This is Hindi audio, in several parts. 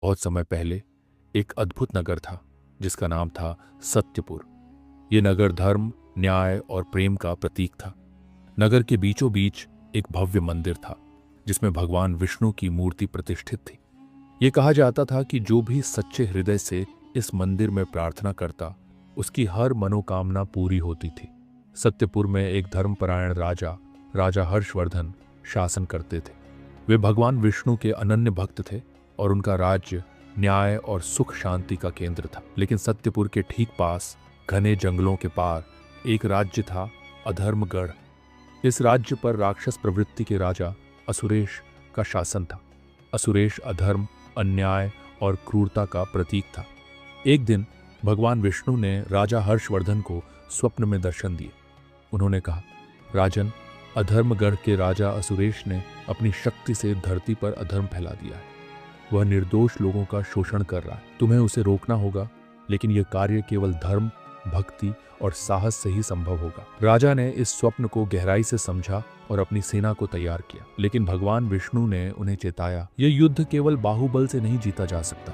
बहुत समय पहले एक अद्भुत नगर था जिसका नाम था सत्यपुर। ये नगर धर्म, न्याय और प्रेम का प्रतीक था। नगर के बीचों बीच एक भव्य मंदिर था जिसमें भगवान विष्णु की मूर्ति प्रतिष्ठित थी। ये कहा जाता था कि जो भी सच्चे हृदय से इस मंदिर में प्रार्थना करता, उसकी हर मनोकामना पूरी होती थी। सत्यपुर में एक धर्मपरायण राजा हर्षवर्धन शासन करते थे। वे भगवान विष्णु के अनन्य भक्त थे और उनका राज्य न्याय और सुख शांति का केंद्र था। लेकिन सत्यपुर के ठीक पास घने जंगलों के पार एक राज्य था, अधर्मगढ़। इस राज्य पर राक्षस प्रवृत्ति के राजा असुरेश का शासन था। असुरेश अधर्म, अन्याय और क्रूरता का प्रतीक था। एक दिन भगवान विष्णु ने राजा हर्षवर्धन को स्वप्न में दर्शन दिए। उन्होंने कहा, राजन, अधर्मगढ़ के राजा असुरेश ने अपनी शक्ति से धरती पर अधर्म फैला दिया है। वह निर्दोष लोगों का शोषण कर रहा है। तुम्हें उसे रोकना होगा, लेकिन यह कार्य केवल धर्म, भक्ति और साहस से ही संभव होगा। राजा ने इस स्वप्न को गहराई से समझा और अपनी सेना को तैयार किया। लेकिन भगवान विष्णु ने उन्हें चेताया, यह युद्ध केवल बाहुबल से नहीं जीता जा सकता।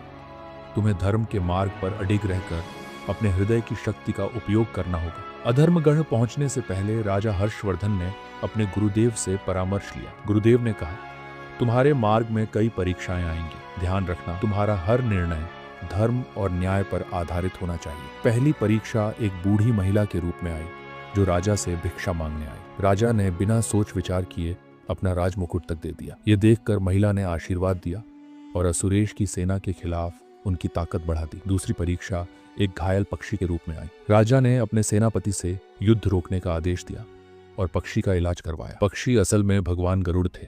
तुम्हें धर्म के मार्ग पर अडिग रहकर अपने हृदय की शक्ति का उपयोग करना होगा। अधर्मगढ़ पहुंचने से पहले राजा हर्षवर्धन ने अपने गुरुदेव से परामर्श लिया। गुरुदेव ने कहा, तुम्हारे मार्ग में कई परीक्षाएं आएंगी। ध्यान रखना, तुम्हारा हर निर्णय धर्म और न्याय पर आधारित होना चाहिए। पहली परीक्षा एक बूढ़ी महिला के रूप में आई जो राजा से भिक्षा मांगने आई। राजा ने बिना सोच विचार किए अपना राजमुकुट तक दे दिया। ये देखकर महिला ने आशीर्वाद दिया और असुरेश की सेना के खिलाफ उनकी ताकत बढ़ा दी। दूसरी परीक्षा एक घायल पक्षी के रूप में आई। राजा ने अपने सेनापति से युद्ध रोकने का आदेश दिया और पक्षी का इलाज करवाया। पक्षी असल में भगवान गरुड़ थे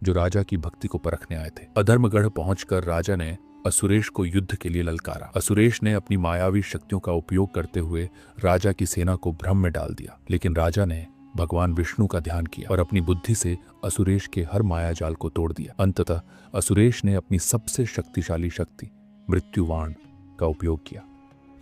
जो राजा की भक्ति को परखने आए थे। अधर्मगढ़ पहुंचकर राजा ने असुरेश को युद्ध के लिए ललकारा। असुरेश ने अपनी मायावी शक्तियों का उपयोग करते हुए राजा की सेना को भ्रम में डाल दिया। लेकिन राजा ने भगवान विष्णु का ध्यान किया और अपनी बुद्धि से असुरेश के हर मायाजाल को तोड़ दिया। अंततः असुरेश ने अपनी सबसे शक्तिशाली शक्ति मृत्युवाण का उपयोग किया।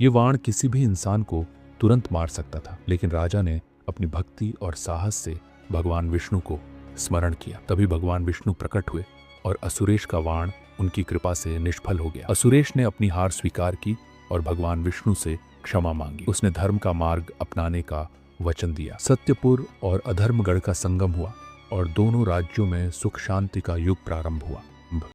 ये वाण किसी भी इंसान को तुरंत मार सकता था, लेकिन राजा ने अपनी भक्ति और साहस से भगवान विष्णु को स्मरण किया। तभी भगवान विष्णु प्रकट हुए और असुरेश का वाण उनकी कृपा से निष्फल हो गया। असुरेश ने अपनी हार स्वीकार की और भगवान विष्णु से क्षमा मांगी। उसने धर्म का मार्ग अपनाने का वचन दिया। सत्यपुर और अधर्मगढ़ का संगम हुआ और दोनों राज्यों में सुख शांति का युग प्रारंभ हुआ।